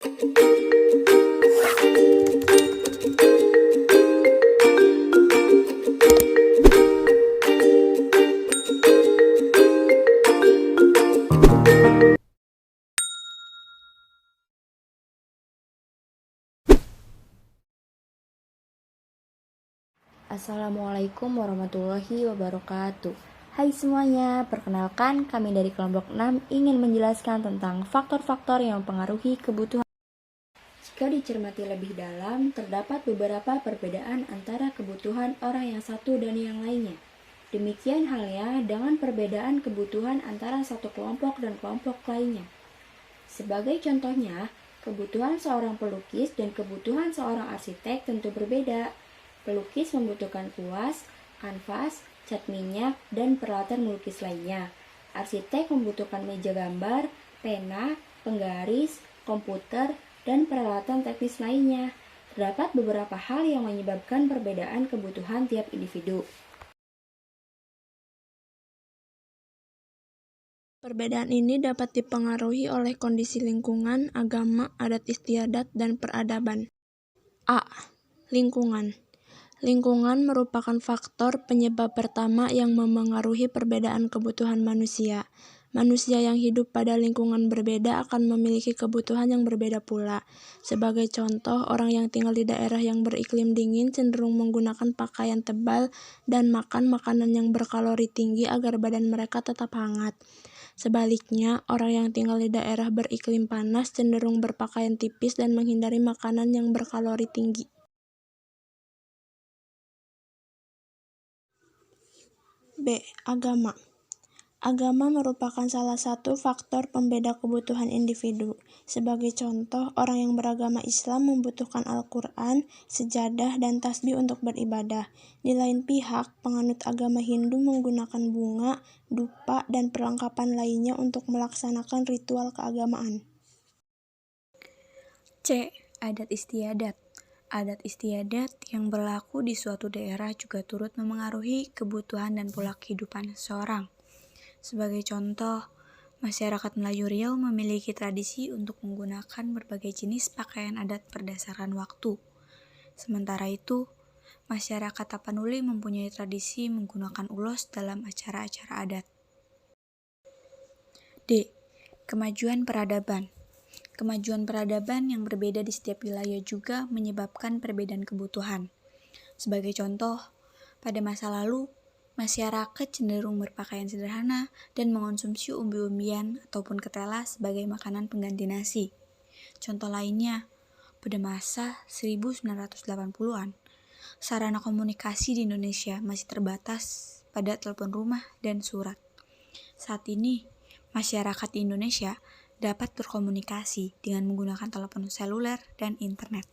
Assalamualaikum warahmatullahi wabarakatuh. Hai semuanya, perkenalkan kami dari kelompok 6 ingin menjelaskan tentang faktor-faktor yang mempengaruhi kebutuhan. Jika dicermati lebih dalam, terdapat beberapa perbedaan antara kebutuhan orang yang satu dan yang lainnya. Demikian halnya dengan perbedaan kebutuhan antara satu kelompok dan kelompok lainnya. Sebagai contohnya, kebutuhan seorang pelukis dan kebutuhan seorang arsitek tentu berbeda. Pelukis membutuhkan kuas, kanvas, cat minyak, dan peralatan melukis lainnya. Arsitek membutuhkan meja gambar, pena, penggaris, komputer, dan peralatan teknis lainnya. Terdapat beberapa hal yang menyebabkan perbedaan kebutuhan tiap individu. Perbedaan ini dapat dipengaruhi oleh kondisi lingkungan, agama, adat istiadat, dan peradaban. A. Lingkungan. Lingkungan merupakan faktor penyebab pertama yang memengaruhi perbedaan kebutuhan manusia. Manusia yang hidup pada lingkungan berbeda akan memiliki kebutuhan yang berbeda pula. Sebagai contoh, orang yang tinggal di daerah yang beriklim dingin cenderung menggunakan pakaian tebal dan makan makanan yang berkalori tinggi agar badan mereka tetap hangat. Sebaliknya, orang yang tinggal di daerah beriklim panas cenderung berpakaian tipis dan menghindari makanan yang berkalori tinggi. B. Agama. Agama merupakan salah satu faktor pembeda kebutuhan individu. Sebagai contoh, orang yang beragama Islam membutuhkan Al-Quran, sejadah, dan tasbih untuk beribadah. Di lain pihak, penganut agama Hindu menggunakan bunga, dupa, dan perlengkapan lainnya untuk melaksanakan ritual keagamaan. C. Adat istiadat. Adat istiadat yang berlaku di suatu daerah juga turut memengaruhi kebutuhan dan pola kehidupan seseorang. Sebagai contoh, masyarakat Melayu Riau memiliki tradisi untuk menggunakan berbagai jenis pakaian adat berdasarkan waktu. Sementara itu, masyarakat Tapanuli mempunyai tradisi menggunakan ulos dalam acara-acara adat. D. Kemajuan peradaban. Kemajuan peradaban yang berbeda di setiap wilayah juga menyebabkan perbedaan kebutuhan. Sebagai contoh, pada masa lalu, masyarakat cenderung berpakaian sederhana dan mengonsumsi umbi-umbian ataupun ketela sebagai makanan pengganti nasi. Contoh lainnya, pada masa 1980-an, sarana komunikasi di Indonesia masih terbatas pada telepon rumah dan surat. Saat ini, masyarakat di Indonesia dapat berkomunikasi dengan menggunakan telepon seluler dan internet.